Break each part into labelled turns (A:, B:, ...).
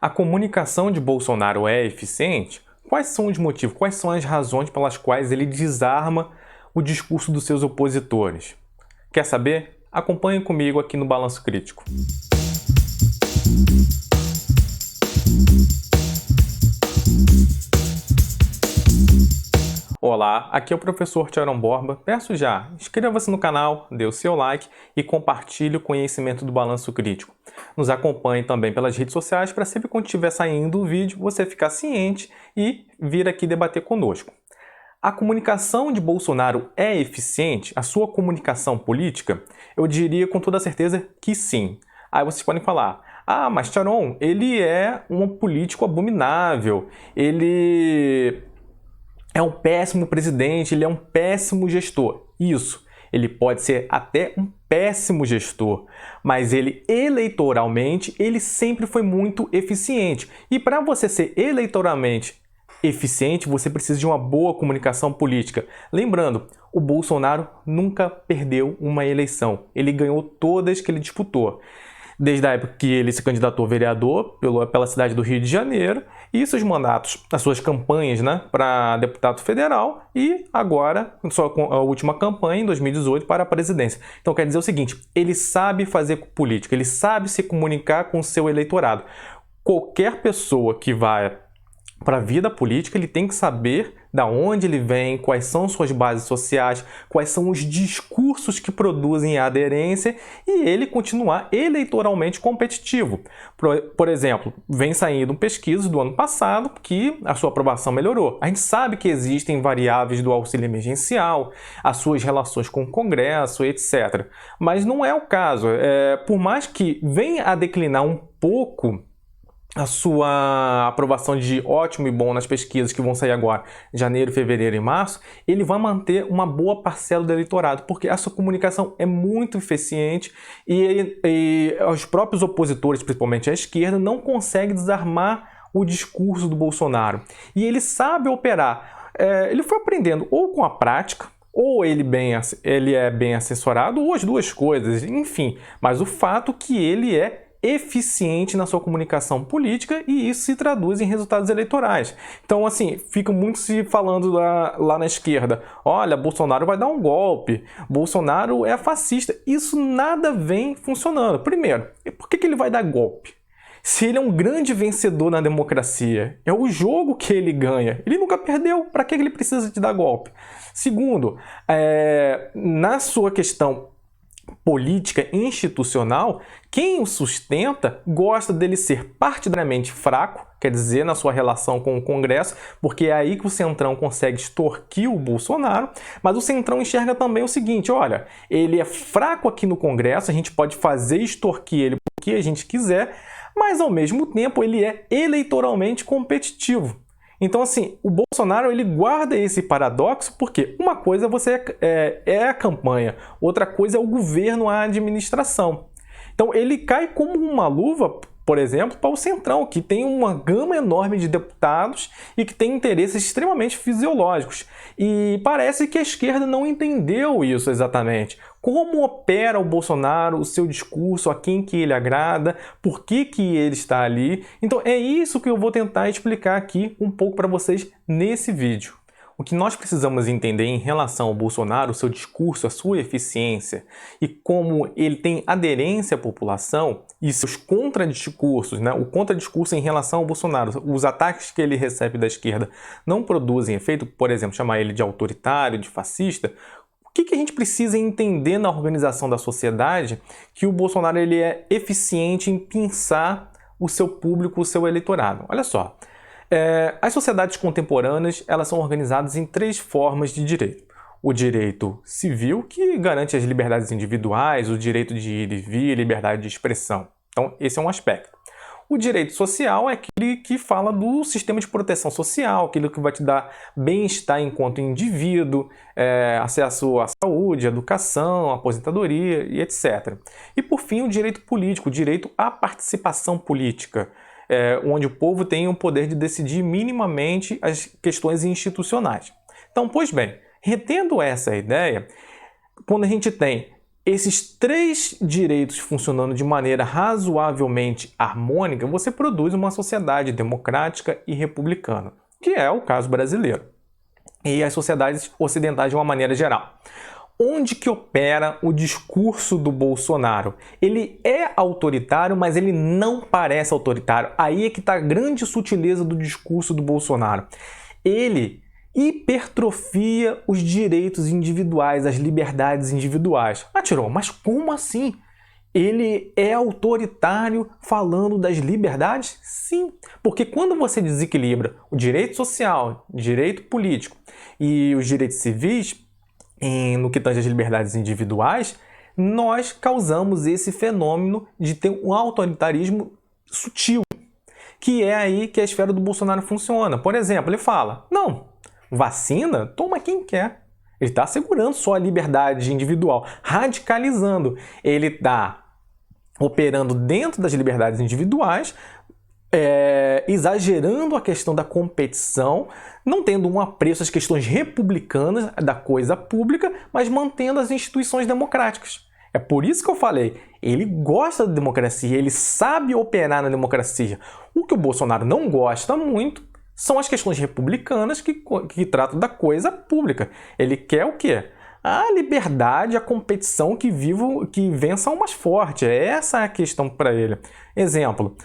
A: A comunicação de Bolsonaro é eficiente? Quais são os motivos, quais são as razões pelas quais ele desarma o discurso dos seus opositores? Quer saber? Acompanhe comigo aqui no Balanço Crítico. Olá, aqui é o professor Tiaron Borba. Peço já, inscreva-se no canal, dê o seu like e compartilhe o conhecimento do Balanço Crítico. Nos acompanhe também pelas redes sociais para sempre quando estiver saindo o vídeo você ficar ciente e vir aqui debater conosco. A comunicação de Bolsonaro é eficiente? A sua comunicação política? Eu diria com toda certeza que sim. Aí vocês podem falar, mas Tiaron, ele é um político abominável, ele é um péssimo presidente, ele é um péssimo gestor. Isso, ele pode ser até um péssimo gestor, mas ele eleitoralmente, ele sempre foi muito eficiente. E para você ser eleitoralmente eficiente, você precisa de uma boa comunicação política. Lembrando, o Bolsonaro nunca perdeu uma eleição, ele ganhou todas que ele disputou. Desde a época que ele se candidatou a vereador pela cidade do Rio de Janeiro, e seus mandatos, as suas campanhas para deputado federal e agora, a última campanha em 2018 para a presidência. Então quer dizer o seguinte, ele sabe fazer política, ele sabe se comunicar com o seu eleitorado. Qualquer pessoa que vai para a vida política, ele tem que saber da onde ele vem, quais são suas bases sociais, quais são os discursos que produzem a aderência e ele continuar eleitoralmente competitivo. Por exemplo, vem saindo pesquisas do ano passado que a sua aprovação melhorou. A gente sabe que existem variáveis do auxílio emergencial, as suas relações com o Congresso, etc. Mas não é o caso. Por mais que venha a declinar um pouco a sua aprovação de ótimo e bom nas pesquisas que vão sair agora, janeiro, fevereiro e março, ele vai manter uma boa parcela do eleitorado, porque a sua comunicação é muito eficiente e os próprios opositores, principalmente a esquerda, não conseguem desarmar o discurso do Bolsonaro. E ele sabe operar. Ele foi aprendendo ou com a prática, ou ele é bem assessorado, ou as duas coisas, enfim. Mas o fato é que ele é eficiente na sua comunicação política e isso se traduz em resultados eleitorais. Então, assim, fica muito se falando lá na esquerda, olha, Bolsonaro vai dar um golpe, Bolsonaro é fascista. Isso nada vem funcionando. Primeiro, por que ele vai dar golpe? Se ele é um grande vencedor na democracia, é o jogo que ele ganha. Ele nunca perdeu, para que ele precisa de dar golpe? Segundo, na sua questão política institucional, quem o sustenta gosta dele ser partidariamente fraco, quer dizer, na sua relação com o Congresso, porque é aí que o Centrão consegue extorquir o Bolsonaro, mas o Centrão enxerga também o seguinte, olha, ele é fraco aqui no Congresso, a gente pode extorquir ele porque a gente quiser, mas ao mesmo tempo ele é eleitoralmente competitivo. Então, assim, o Bolsonaro ele guarda esse paradoxo porque uma coisa é a campanha, outra coisa é o governo, a administração. Então, ele cai como uma luva, por exemplo, para o Centrão, que tem uma gama enorme de deputados e que tem interesses extremamente fisiológicos. E parece que a esquerda não entendeu isso exatamente. Como opera o Bolsonaro, o seu discurso, a quem que ele agrada, por que que ele está ali. Então é isso que eu vou tentar explicar aqui um pouco para vocês nesse vídeo. O que nós precisamos entender em relação ao Bolsonaro, o seu discurso, a sua eficiência e como ele tem aderência à população e seus contradiscursos, né? O contradiscurso em relação ao Bolsonaro, os ataques que ele recebe da esquerda não produzem efeito, por exemplo, chamar ele de autoritário, de fascista. O que a gente precisa entender na organização da sociedade que o Bolsonaro ele é eficiente em pensar o seu público, o seu eleitorado? Olha só. As sociedades contemporâneas elas são organizadas em três formas de direito. O direito civil, que garante as liberdades individuais, o direito de ir e vir, liberdade de expressão. Então, esse é um aspecto. O direito social é aquele que fala do sistema de proteção social, aquilo que vai te dar bem-estar enquanto indivíduo, acesso à saúde, educação, aposentadoria e etc. E, por fim, o direito político, o direito à participação política, onde o povo tem o poder de decidir minimamente as questões institucionais. Então, pois bem, retendo essa ideia, quando a gente tem esses três direitos funcionando de maneira razoavelmente harmônica, você produz uma sociedade democrática e republicana, que é o caso brasileiro. E as sociedades ocidentais de uma maneira geral. Onde que opera o discurso do Bolsonaro? Ele é autoritário, mas ele não parece autoritário. Aí é que está a grande sutileza do discurso do Bolsonaro. Ele hipertrofia os direitos individuais, as liberdades individuais. Ah, Tirone, mas como assim? Ele é autoritário falando das liberdades? Sim, porque quando você desequilibra o direito social, o direito político e os direitos civis, no que tange às liberdades individuais, nós causamos esse fenômeno de ter um autoritarismo sutil, que é aí que a esfera do Bolsonaro funciona. Por exemplo, ele fala, não, vacina, toma quem quer. Ele está assegurando só a liberdade individual, radicalizando. Ele está operando dentro das liberdades individuais, exagerando a questão da competição, não tendo um apreço às questões republicanas da coisa pública, mas mantendo as instituições democráticas. É por isso que eu falei, ele gosta da democracia, ele sabe operar na democracia. O que o Bolsonaro não gosta muito são as questões republicanas que tratam da coisa pública. Ele quer o quê? A liberdade, a competição que vença o mais forte. Essa é a questão para ele. Exemplo,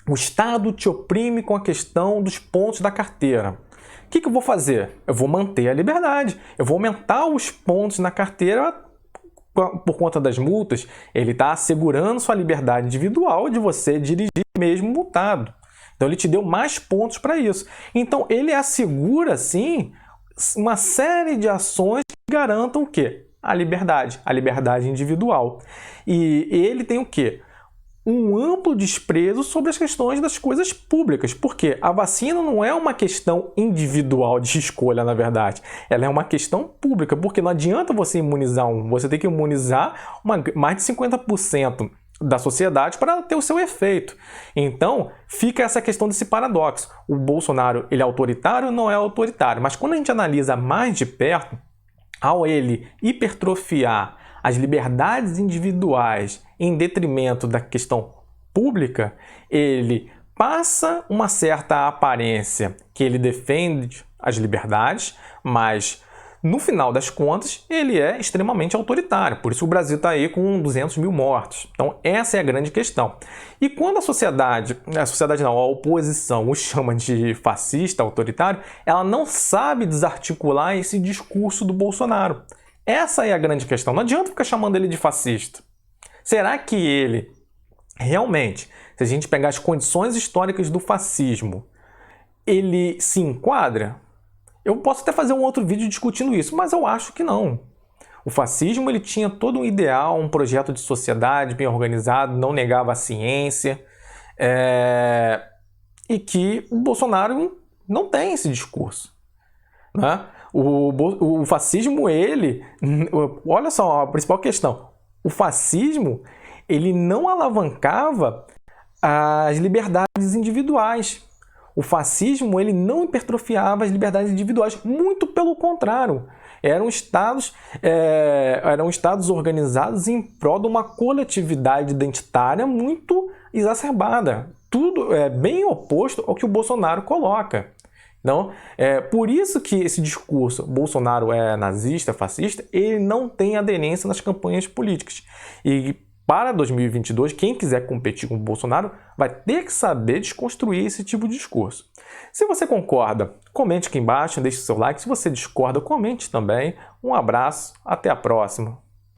A: o Estado te oprime com a questão dos pontos da carteira. O que eu vou fazer? Eu vou manter a liberdade. Eu vou aumentar os pontos na carteira por conta das multas. Ele está assegurando sua liberdade individual de você dirigir mesmo multado. Então, ele te deu mais pontos para isso. Então, ele assegura, sim, uma série de ações que garantam o quê? A liberdade individual. E ele tem o quê? Um amplo desprezo sobre as questões das coisas públicas, porque a vacina não é uma questão individual de escolha, na verdade. Ela é uma questão pública, porque não adianta você imunizar você tem que imunizar mais de 50% da sociedade para ter o seu efeito. Então, fica essa questão desse paradoxo. O Bolsonaro, ele é autoritário ou não é autoritário? Mas quando a gente analisa mais de perto, ao ele hipertrofiar as liberdades individuais em detrimento da questão pública, ele passa uma certa aparência que ele defende as liberdades, mas no final das contas ele é extremamente autoritário. Por isso o Brasil está aí com 200 mil mortos. Então essa é a grande questão. E quando a oposição o chama de fascista, autoritário, ela não sabe desarticular esse discurso do Bolsonaro. Essa é a grande questão. Não adianta ficar chamando ele de fascista. Será que ele, realmente, se a gente pegar as condições históricas do fascismo, ele se enquadra? Eu posso até fazer um outro vídeo discutindo isso, mas eu acho que não. O fascismo ele tinha todo um ideal, um projeto de sociedade bem organizado, não negava a ciência, e que o Bolsonaro não tem esse discurso, né? O fascismo, olha só a principal questão, o fascismo, ele não alavancava as liberdades individuais. O fascismo, ele não hipertrofiava as liberdades individuais, muito pelo contrário. Eram estados organizados em prol de uma coletividade identitária muito exacerbada. Tudo é bem oposto ao que o Bolsonaro coloca. Então, por isso que esse discurso, Bolsonaro é nazista, fascista, ele não tem aderência nas campanhas políticas. E para 2022, quem quiser competir com o Bolsonaro vai ter que saber desconstruir esse tipo de discurso. Se você concorda, comente aqui embaixo, deixe o seu like. Se você discorda, comente também. Um abraço, até a próxima.